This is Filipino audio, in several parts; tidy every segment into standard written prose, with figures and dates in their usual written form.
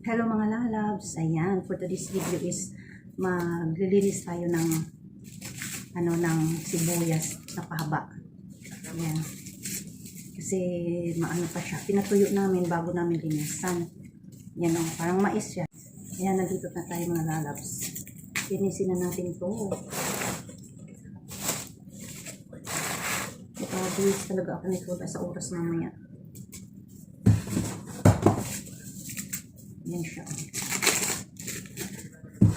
Hello mga lalabs, ayan, for today's video is maglilinis tayo ng ng sibuyas na pahaba. Ayan. Kasi maano pa siya, pinatuyo namin bago namin linisan. Yan o, parang mais siya. Ayan, nandito na tayo mga lalabs. Linisin na natin ito. Buwis talaga ako nito sa oras mamaya. Yan siya.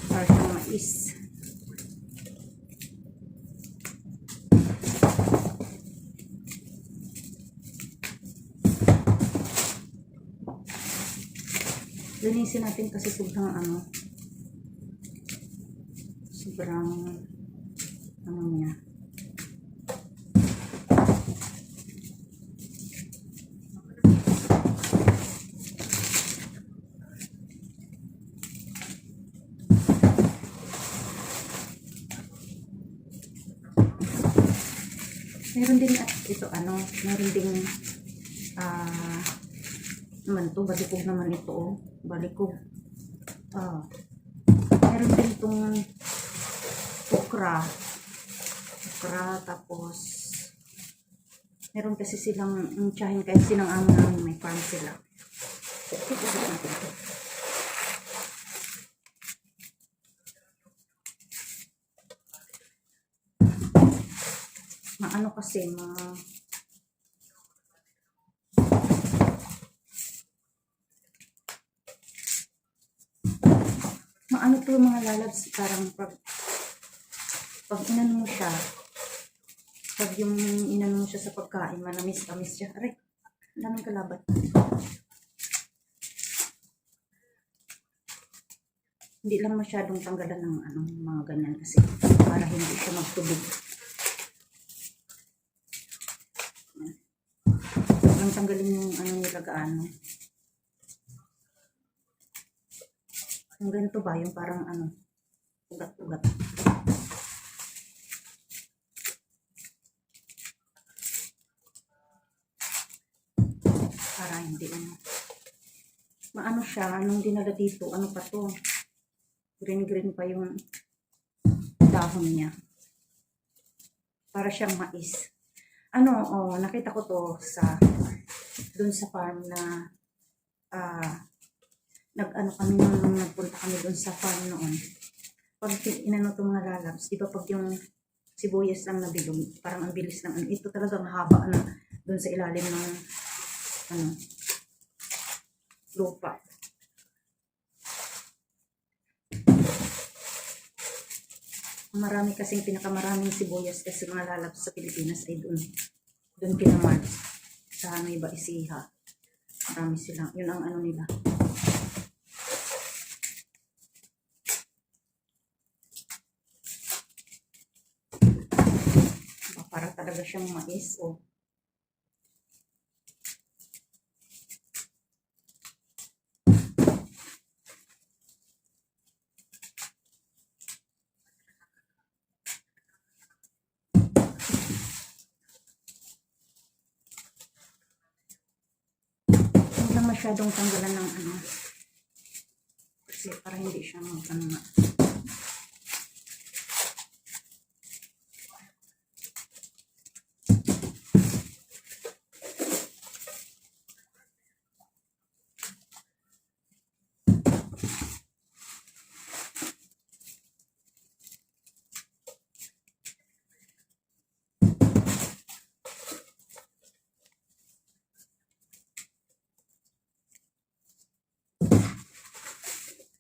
Para siyang mais. Linisin natin kasi sobrang niya. Meron din meron din naman to, balikog naman ito, balikog. Meron din itong okra, tapos meron kasi silang tsahin kahit sinang amo namin, may farm sila. Ito natin ito. Maano kasi, maano to mga lalabs, parang pag inano mo siya, pag yung inano mo siya sa pagkain, manamis-tamis siya. Aray, daming kalabat. Hindi lang masyadong tanggalan ng mga ganyan kasi para hindi siya magtubig. Lang tanggalin yung nila gaano. Yung ganito ba, yung parang ugat-ugat. Para hindi maano siya, anong dinala dito, ano pa to? Green pa yung dahon niya. Para siyang mais. Nakita ko to dun sa farm na nagpunta kami dun sa farm noon. Pag inano to mga lalabs, di ba pag yung sibuyas lang na bilog, parang ang bilis lang. Ito talagang haba na dun sa ilalim ng lupa. Marami kasing pinakamaraming sibuyas kasi mga lalabs sa Pilipinas ay doon pinamad sa Nueva Ecija. Marami silang, yun ang nila. Para talaga siyang mais o. Masyadong tanggalan ng kasi para hindi siya magkana.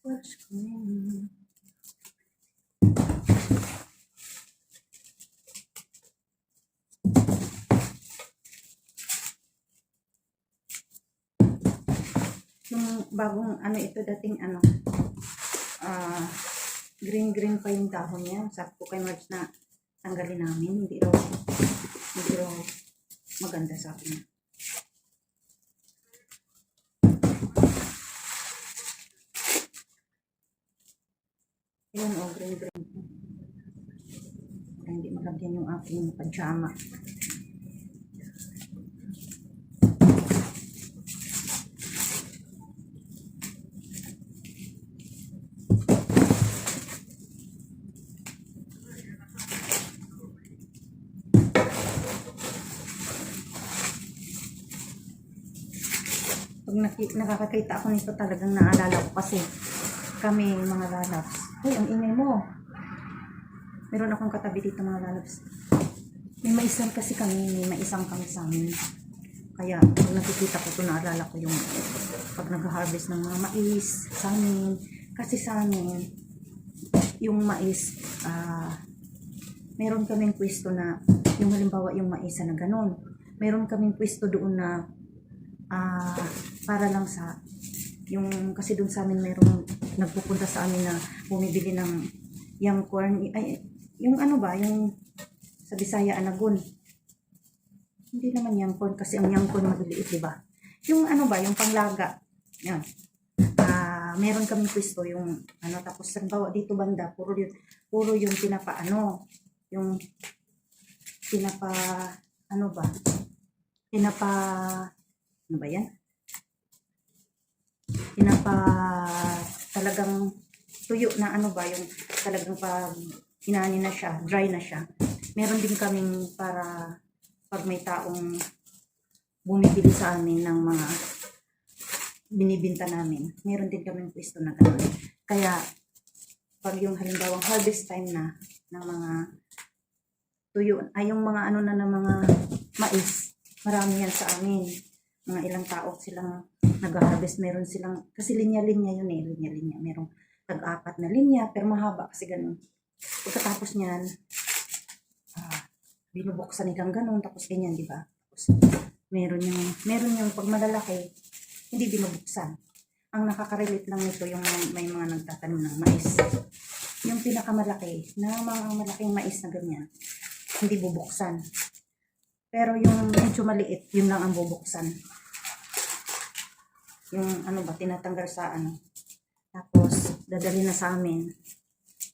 What's going on? Yung bagong ito dating green pa yung dahon niya. Sabi ko kay Marge na tanggalin namin, hindi raw maganda sa akin. Ayan green. Para hindi malagyan yung aking pajama. nakakakita ako nito talagang naalala ko kasi kami mga lalabs. Uy, ang ingay mo. Meron akong katabi dito mga lalabs. May maisang kasi kami, may maisang kami sa amin. Kaya pag nakikita ko ito, naalala ko yung pag nag-harvest ng mga mais sa amin. Kasi sa amin, yung mais, meron kaming pwesto na, yung halimbawa yung mais na gano'n. Meron kaming pwesto doon na para lang sa, yung kasi doon sa amin mayroong nagpupunta sa amin na bumibili ng yung corn, ay, yung ano ba, yung sa Bisaya, anagon. Hindi naman yung corn kasi ang yung corn maliliit, di ba? Yung ano ba, yung panglaga. Yan. Meron kaming pwesto yung ano, tapos halimbawa dito banda, puro yung pinapa ano, yung pinapa ano ba? Pinapa ano ba yan? Pinapa talagang tuyo na ano ba, yung talagang pag inani na siya, dry na siya. Meron din kaming para pag may taong bumibili sa amin ng mga binibinta namin, meron din kaming pwesto na gano'n. Kaya pag yung halimbawang harvest time na ng mga tuyo, ay yung mga ano na ng mga mais, marami yan sa amin. Mga ilang tao silang nag-harvest, meron silang, kasi linya-linya yun eh, linya-linya. Merong tag-apat na linya, pero mahaba kasi gano'n. Pagkatapos niyan, binubuksan nilang gano'n, tapos ganyan, di ba? Tapos meron yung pag malalaki, hindi binubuksan. Ang nakaka-relate lang nito yung may mga nagtatanim ng mais. Yung pinakamalaki, na mga malaking mais na ganyan, hindi bubuksan. Pero yung medyo maliit, yun lang ang bubuksan. Yung ano ba, tinatanggal sa ano. Tapos, dadali na sa amin.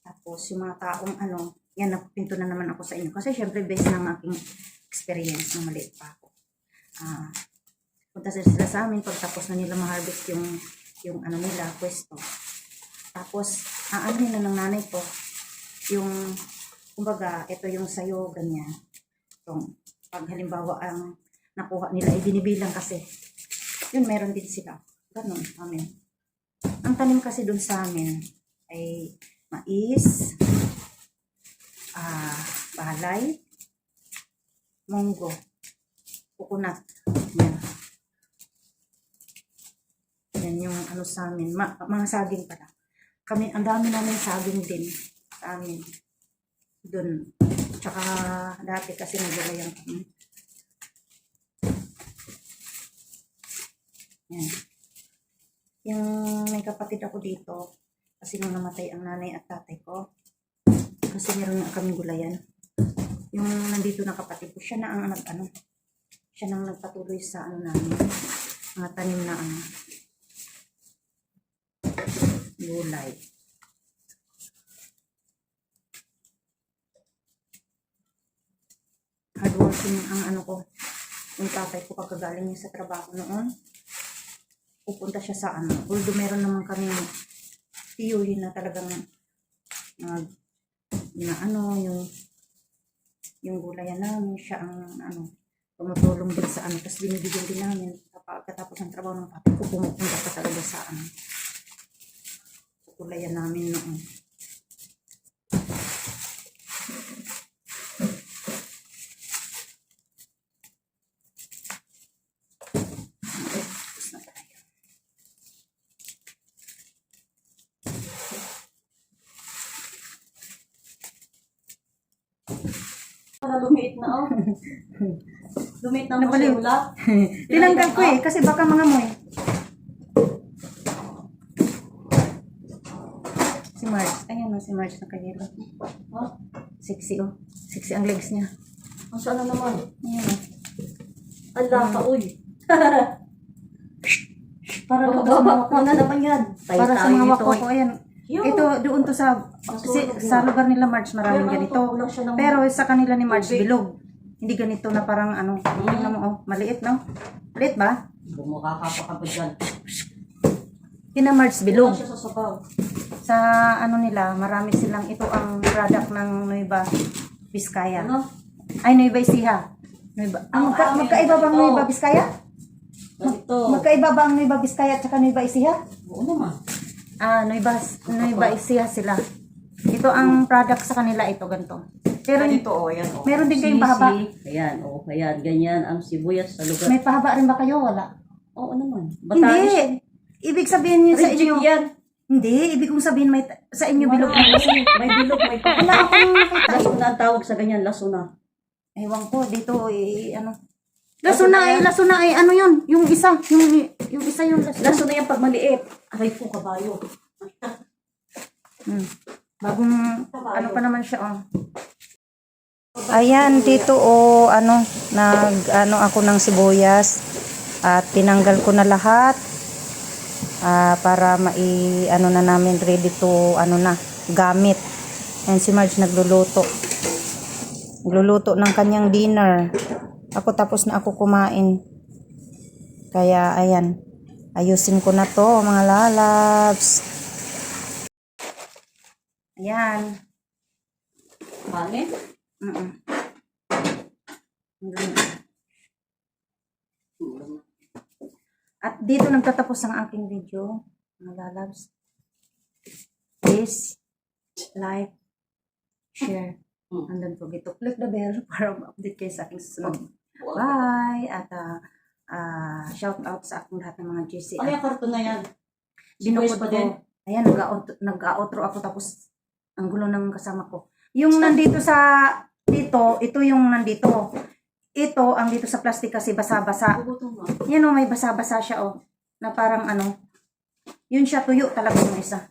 Tapos, yung mga taong ano, yan, napinto na naman ako sa inyo. Kasi syempre, based ng aking experience na maliit pa ako. Punta sila sa amin, pagtapos na nila ma-harvest yung ano nila, pwesto. Tapos, aanhin na ng nanay ko, yung, kumbaga, ito yung sayo, ganyan. Itong, pag halimbawa ang nakuha nila, binibilang kasi. Yun, meron din sila. Ganun, amin. Ang tanim kasi dun sa amin ay mais, palay, munggo, coconut. Yan. Yan yung ano sa amin. Mga saging pala. Kami, ang dami namin saging din sa amin. Doon. Tsaka dati kasi nagulayan kami. Yan. Yung may kapatid ako dito, kasi nung namatay ang nanay at tatay ko, kasi meron na kaming gulayan. Yung nandito na kapatid ko, siya na ang ano, siya nang nagpatuloy sa ano namin, mga tanim na ano, gulay. Hardworking ang ano ko, yung tatay ko pagkagaling niya sa trabaho noon, pupunta siya sa ano, although meron naman kami tiyuhin na talagang na ano, yung gulayan namin, siya ang ano, tumutulong din sa ano, tapos binibigyan din namin katapos ng trabaho ng tatay ko, pumupunta pa talaga sa ano, sa gulayan namin noon. Para lumiit na, oh. Lumiit na masyula. Tinanggal ko eh, kasi baka mga moy. Si Marge, ayan o, si Marge na kanyelo. Huh? Sexy oh. Sexy ang legs niya. Ang saan na naman? Ayan o. Ala ka, uy. Para doon sa Baba mga ko na naman yan. para sa mga wako ko, ayan. Yun. Ito, doon to sa lugar nila Marge, maraming ganito. Pero sa kanila ni Marge, bilog. Hindi ganito na parang ano, tingnan mo oh, maliit no? Maliit ba? Bumukha ka pa kapag dyan. Yun ang Marge, bilog. Wala siya sa sabaw. Sa ano nila, marami silang, ito ang product ng Nueva Vizcaya. Ano? Ay, Nueva Ecija. Nueva. Ang amin, Magkaiba bang ito. Nueva Vizcaya? Ganito. Magkaiba ba ang Nueva Vizcaya at saka Nueva Ecija? Oo naman. Nueva Ecija sila. Ito ang product sa kanila, ito ganito. Pero Ganito, ayan, meron din kayong pahaba. Ayan, ayan, ganyan ang sibuyas sa lugar. May pahaba rin ba kayo? Wala. Oo naman. Hindi. Ibig sabihin yun sa Reject inyo. yan. Hindi. Ibig kong sabihin may sa inyo bilog Wala, na. kasi may bilog, may Wala akong nakita. Lasuna ang tawag sa ganyan, lasuna. Ewan ko, dito ano. Lasuna Lasuna ay ano yun? Yung isa. Yung isa yung lasuna. Lasuna yan pag maliit. Aray po, kabayo. Bagong, ano pa naman siya, oh. Ayan, dito, ako ng sibuyas. At tinanggal ko na lahat. Para na namin ready to, gamit. And si Marge nagluluto. Nagluluto ng kanyang dinner. Ako tapos na ako kumain. Kaya, ayan. Ayusin ko na to, mga lalabs. Ayan. Kanin? At dito nagtatapos ang aking video, mga lalabs. Please, like, share, and don't forget to click the bell para ma-update kayo sa aking susunod. Bye! At shout out sa aking lahat ng mga GC. Ano yung karton na yan? Binukod pa ko. din? Ayan, nag-outro ako tapos ang gulo ng kasama ko. Yung nandito dito, ito yung nandito. Ito, ang dito sa plastic kasi basa-basa. Gugutom nga. Yan o, may basa-basa siya o. Na parang yun siya, tuyo talaga yung isa.